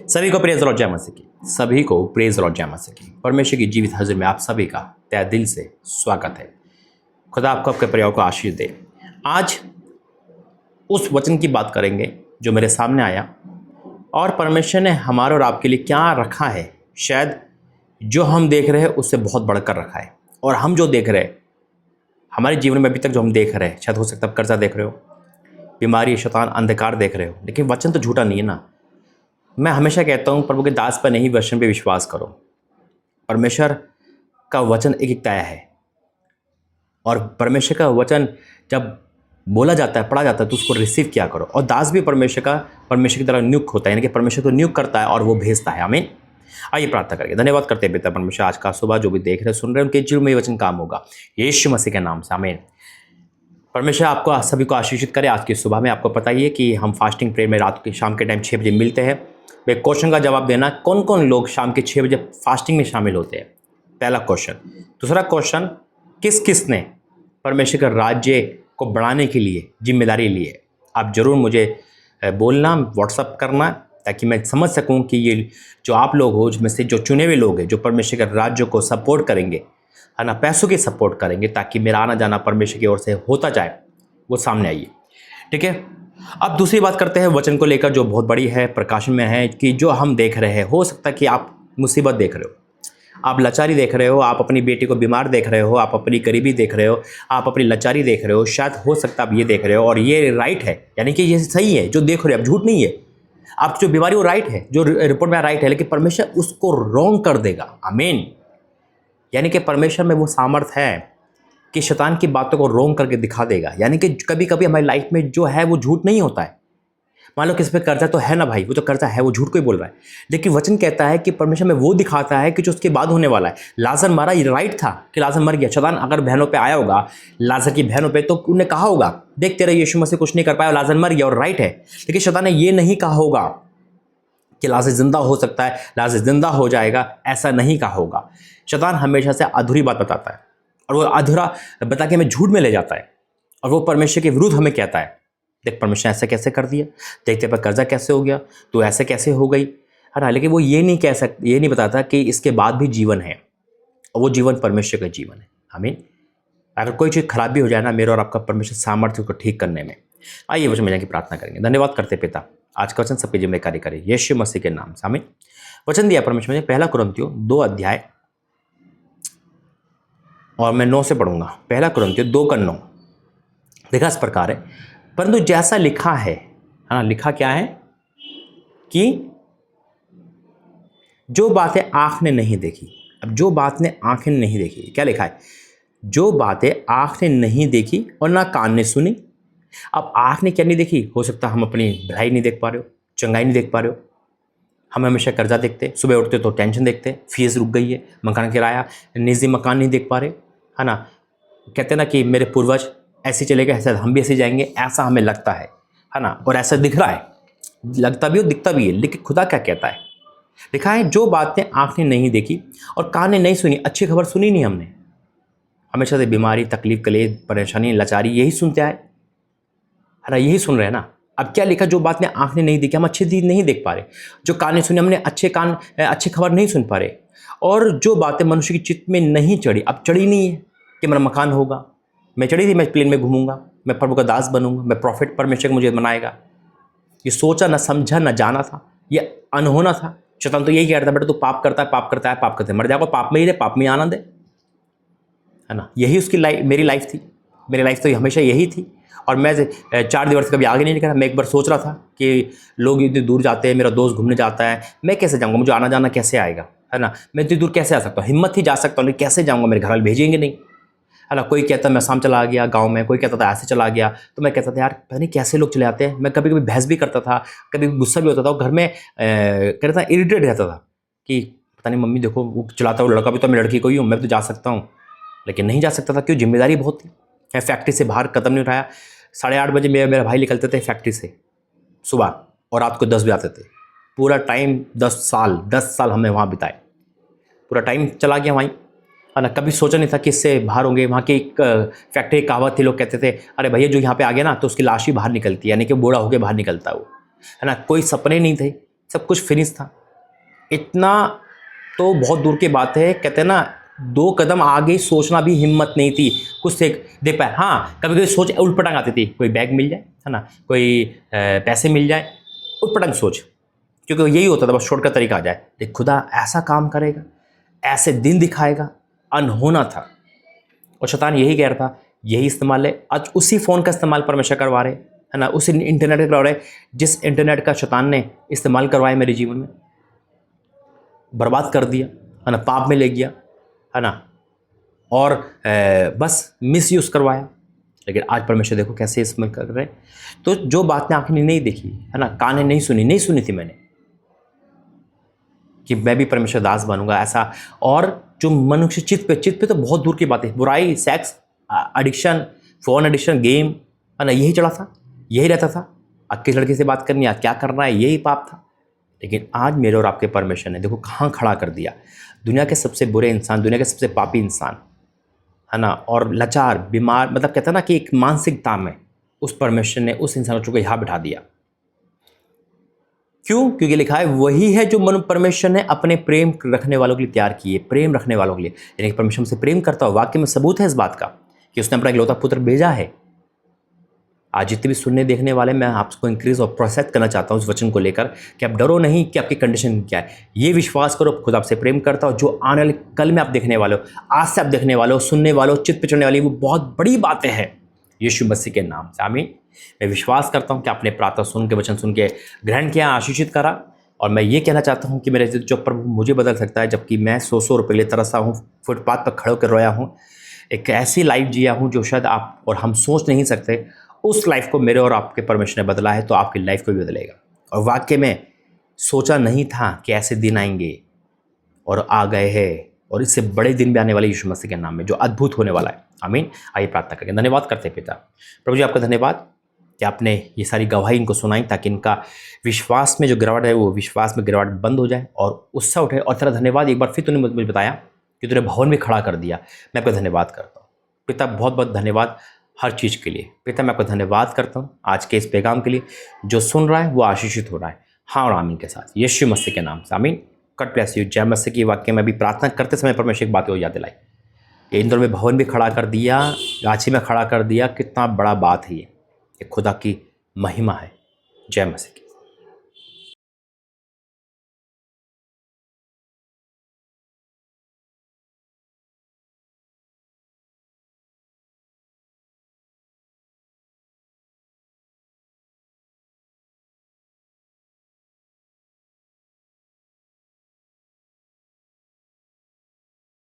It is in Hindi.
सभी को प्रेज लॉर्ड जय मसीह की। सभी को प्रेज लॉर्ड जय मसीह की। परमेश्वर की जीवित हाजिर में आप सभी का तहे दिल से स्वागत है। खुदा आपको आपके परिवार को आशीष दे। आज उस वचन की बात करेंगे जो मेरे सामने आया और परमेश्वर ने हमारे और आपके लिए क्या रखा है। शायद जो हम देख रहे हैं उससे बहुत बढ़कर रखा है। और हम जो देख रहे हैं हमारे जीवन में अभी तक जो हम देख रहे हैं, शायद हो सकता है कर्जा देख रहे हो, बीमारी, शैतान, अंधकार देख रहे हो, लेकिन वचन तो झूठा नहीं है ना। मैं हमेशा कहता हूँ प्रभु के दास पर नहीं वचन पे विश्वास करो। परमेश्वर का वचन एक एक तय है और परमेश्वर का वचन जब बोला जाता है, पढ़ा जाता है तो उसको रिसीव किया करो। और दास भी परमेश्वर की तरह नियुक्त होता है, यानी कि परमेश्वर को नियुक्त करता है और वो भेजता है। आमीन। आइए प्रार्थना करिए। धन्यवाद करते हैं पिता परमेश्वर, आज का सुबह जो भी देख रहे सुन रहे उनके जीवन में ये वचन काम होगा यीशु मसीह के नाम से। आमीन। परमेश्वर आपको सभी को आशीषित करे। आज की सुबह में आपको पता ही है कि हम फास्टिंग प्रेयर में रात के शाम के टाइम 6 बजे मिलते हैं। एक क्वेश्चन का जवाब देना, कौन कौन लोग शाम के 6 बजे फास्टिंग में शामिल होते हैं, पहला क्वेश्चन। दूसरा क्वेश्चन, किस किस ने परमेश्वर के राज्य को बढ़ाने के लिए जिम्मेदारी ली है। आप जरूर मुझे बोलना, व्हाट्सअप करना, ताकि मैं समझ सकूं कि ये जो आप लोग हो, जिसमें से जो चुने हुए लोग हैं जो परमेश्वर के राज्य को सपोर्ट करेंगे, है ना, पैसों की सपोर्ट करेंगे, ताकि मेरा आना जाना परमेश्वर की ओर से होता जाए, वो सामने आइए। ठीक है। अब दूसरी बात करते हैं वचन को लेकर, जो बहुत बड़ी है, प्रकाशन में है कि जो हम देख रहे हैं, हो सकता है कि आप मुसीबत देख रहे हो, आप लाचारी देख रहे हो, आप अपनी बेटी को बीमार देख रहे हो, आप अपनी गरीबी देख रहे हो, आप अपनी लाचारी देख रहे हो, शायद हो सकता है आप ये देख रहे हो और ये राइट है, यानी कि ये सही है जो देख रहे हो, आप झूठ नहीं है। आप जो बीमारी वो राइट है, जो रिपोर्ट में राइट है, लेकिन परमेश्वर उसको रॉन्ग कर देगा। आमीन। यानी कि परमेश्वर में वो सामर्थ है कि शैतान की बातों को रोंग करके दिखा देगा। यानी कि कभी कभी हमारी लाइफ में जो है वो झूठ नहीं होता है। मान लो किस पे कर्जा तो है ना भाई, वो तो कर्जा है, वो झूठ को ही बोल रहा है, लेकिन वचन कहता है कि परमेश्वर में वो दिखाता है कि जो उसके बाद होने वाला है। लाजर मारा, ये राइट था कि लाजर मर गया। शैतान अगर बहनों पे आया होगा, लाजर की बहनों पे, तो उन्हें कहा होगा देख तेरा यीशु मसीह कुछ नहीं कर पाया, लाजर मर गया, और राइट है। लेकिन शैतान ने ये नहीं कहा होगा कि लाजर जिंदा हो सकता है, लाजर जिंदा हो जाएगा, ऐसा नहीं कहा होगा। शैतान हमेशा से अधूरी बात बताता है और वो अधूरा बता के हमें झूठ में ले जाता है और वो परमेश्वर के विरुद्ध हमें कहता है देख परमेश्वर ऐसे कैसे कर दिया, देखते पर कर्जा कैसे हो गया, तो ऐसे कैसे हो गई, है ना। लेकिन वो ये नहीं बताता कि इसके बाद भी जीवन है और वो जीवन परमेश्वर का जीवन है। आमीन। अगर कोई चीज़ खराब भी हो जाए ना, मेरा और आपका परमेश्वर सामर्थ्य को ठीक करने में। आइए वचन में जाके प्रार्थना करेंगे। धन्यवाद करते पिता, आज का वचन सबके जीवन में कार्य करे यीशु मसीह के नाम से। आमीन। वचन दिया परमेश्वर ने पहला कुरिन्थियों 2 अध्याय, और मैं 9 से पढ़ूंगा। पहला कुरिन्थियों 2:9 लिखा इस प्रकार है, परंतु जैसा लिखा है ना, लिखा क्या है कि जो बातें आँख ने नहीं देखी। अब जो बात ने आँखें नहीं देखी, क्या लिखा है, जो बातें आँख ने नहीं देखी और ना कान ने सुनी। अब आँख ने क्या नहीं देखी, हो सकता हम अपनी भलाई नहीं देख पा रहे हो, चंगाई नहीं देख पा रहे हो। हम हमेशा कर्जा देखते, सुबह उठते तो टेंशन देखते, फीस रुक गई है, मकान किराया, निजी मकान नहीं देख पा रहे, है ना। कहते ना कि मेरे पूर्वज ऐसे चले गए, ऐसा हम भी ऐसे जाएंगे, ऐसा हमें लगता है ना, और ऐसा दिख रहा है, लगता भी हो, दिखता भी है। लेकिन खुदा क्या कहता है, लिखा है जो बातें आँख ने नहीं देखी और कान ने नहीं सुनी, अच्छी खबर सुनी नहीं हमने। हमेशा से बीमारी, तकलीफ, कलेश, परेशानी, लाचारी यही सुनते आए, है ना, यही सुन रहे हैं ना। अब क्या लिखा, जो बातें आँख ने नहीं देखी, हम अच्छी चीज़ नहीं देख पा रहे, जो कान ने सुनी, हमने अच्छी खबर नहीं सुन पा रहे, और जो बातें मनुष्य की चित्त में नहीं चढ़ी, अब चढ़ी नहीं है कि मेरा मकान होगा, मैं चढ़ी थी मैं प्लेन में घूमूंगा, मैं प्रभु का दास बनूंगा, मैं प्रॉफिट, परमेश्वर मुझे बनाएगा। ये सोचा ना, समझा ना, जाना था, ये अनहोना था। शैतान तो यही कह रहा था बेटा तू पाप करता है, पाप करता है, पाप करते, मर जाएगा, पाप में ही रहे, पाप में आनंद है ना। यही उसकी लाइफ, मेरी लाइफ थी, मेरी लाइफ तो हमेशा यही थी। और मैं 4 दिवस कभी आगे नहीं निकला। मैं एक बार सोच रहा था कि लोग इतनी दूर जाते हैं, मेरा दोस्त घूमने जाता है, मैं कैसे जाऊँगा, मुझे आना जाना कैसे आएगा, है ना, मैं इतनी दूर कैसे आ सकता हूँ, हिम्मत ही जा सकता हूँ, लेकिन कैसे जाऊँगा, मेरे घर वाले भेजेंगे नहीं, है ना। कोई कहता मैं शाम चला गया गांव में, कोई कहता था ऐसे चला गया, तो मैं कहता था यार पता नहीं कैसे लोग चले आते हैं। मैं कभी कभी बहस भी करता था, कभी गुस्सा भी होता था, और घर में कहता था इरिटेट रहता था कि पता नहीं मम्मी देखो वो चलाता हुआ लड़का भी तो मैं लड़की को ही हूँ, मैं तो जा सकता हूँ, लेकिन नहीं जा सकता था। क्यों, जिम्मेदारी बहुत थी। मैं फैक्ट्री से बाहर कदम नहीं उठाया। 8:30 बजे मेरा भाई निकलते थे फैक्ट्री से सुबह, और रात को 10 बजे आते थे। पूरा टाइम 10 साल हमने वहाँ बिताए, पूरा टाइम चला गया वहीं, है ना। कभी सोचा नहीं था कि इससे बाहर होंगे। वहाँ की एक फैक्ट्री कहावत थी, लोग कहते थे अरे भैया जो यहाँ पे आ गया ना तो उसकी लाश ही बाहर निकलती है, यानी कि बूढ़ा होकर बाहर निकलता है वो, है ना। कोई सपने नहीं थे, सब कुछ फिनिश था। इतना तो बहुत दूर की बात है, कहते हैं ना 2 कदम आगे सोचना भी हिम्मत नहीं थी। कुछ से देख पाए, हाँ कभी कभी सोच उल्ट पटांग आती थी, कोई बैग मिल जाए, है ना, कोई पैसे मिल जाए, उल्ट पटांग सोच, क्योंकि यही होता था, बस शॉर्टकट तरीका आ जाए। लेकिन खुदा ऐसा काम करेगा, ऐसे दिन दिखाएगा, अनहोना था। और शैतान यही कह रहा था, यही इस्तेमाल है। आज उसी फ़ोन का इस्तेमाल परमेश्वर करवा रहे, है ना, उसी इंटरनेट का करवा रहे जिस इंटरनेट का शैतान ने इस्तेमाल करवाया मेरे जीवन में, बर्बाद कर दिया, है ना, पाप में ले गया, है ना, और बस मिस यूज़ करवाया। लेकिन आज परमेश्वर देखो कैसे इसमें कर रहे। तो जो बातें आँखें ने नहीं देखी, है ना, कान ने नहीं सुनी थी मैंने, कि मैं भी परमेश्वर दास बनूंगा ऐसा। और जो मनुष्य चित्त पे तो बहुत दूर की बात है, बुराई, sex addiction, phone addiction, game, है ना, यही चला था, यही रहता था। अक्की लड़की से बात करनी, क्या करना है, यही पाप था। लेकिन आज मेरे और आपके परमेश्वर ने देखो कहाँ खड़ा कर दिया। दुनिया के सबसे बुरे इंसान, दुनिया के सबसे पापी इंसान, है ना, और लाचार, बीमार, मतलब कहता है ना कि एक मानसिक ताम है, उस परमेश्वर ने उस इंसान को यहाँ बिठा दिया। क्यों? क्योंकि लिखा है वही है जो मनु परमेश्वर ने अपने प्रेम रखने वालों के लिए तैयार किए, प्रेम रखने वालों के लिए, यानी कि परमेश्वर हमसे प्रेम करता हो। वाक्य में सबूत है इस बात का कि उसने अपना इकलौता पुत्र भेजा है। आज जितने भी सुनने देखने वाले, मैं आपको इंक्रीज और प्रोत्साहित करना चाहता हूँ इस वचन को लेकर कि आप डरो नहीं कि आपकी कंडीशन क्या है। ये विश्वास करो खुद आपसे प्रेम करता हो। जो आने वाले कल में आप देखने वाले हो, आज से आप देखने वाले हो, सुनने वाले हो, चित्त पे चढ़ने वाली, वो बहुत बड़ी बातें हैं यीशु मसीह के नाम से। आमीन। मैं विश्वास करता हूँ कि आपने प्रार्थना सुन के, वचन सुन के ग्रहण किया, आशीषित करा। और मैं ये कहना चाहता हूँ कि मेरे जो प्रभु मुझे बदल सकता है, जबकि मैं 100 रुपये ले तरसा हूँ, फुटपाथ पर खड़े होकर रोया हूँ, एक ऐसी लाइफ जिया हूँ जो शायद आप और हम सोच नहीं सकते। उस लाइफ को मेरे और आपके परमेश्वर ने बदला है, तो आपकी लाइफ को भी बदलेगा। और वाकई में सोचा नहीं था कि ऐसे दिन आएंगे, और आ गए हैं, और इससे बड़े दिन भी आने वाले यीशु मसीह के नाम में, जो अद्भुत होने वाला है। आमीन। आइए प्रार्थना करके धन्यवाद करते हैं पिता। प्रभु जी आपका धन्यवाद कि आपने ये सारी गवाही इनको सुनाई, ताकि इनका विश्वास में जो गिरावट है, वो विश्वास में गिरावट बंद हो जाए और उत्साह उठे। और तेरा धन्यवाद, एक बार फिर तूने मुझे बताया कि तूने भवन में खड़ा कर दिया। मैं आपका धन्यवाद करता हूँ पिता, बहुत बहुत धन्यवाद हर चीज़ के लिए। पिता मैं आपका धन्यवाद करता हूँ आज के इस पैगाम के लिए। जो सुन रहा है वो आशीषित हो रहा है। हाँ और आमीन के साथ, यीशु मसीह के नाम से आमीन। God bless you. जय मसीह की। वाक्य में भी प्रार्थना करते समय परमेश्वर एक बात को याद दिलाई, इंदौर में भवन भी खड़ा कर दिया, रांची में खड़ा कर दिया। कितना बड़ा बात है ये खुदा की महिमा है। जय मसीह की।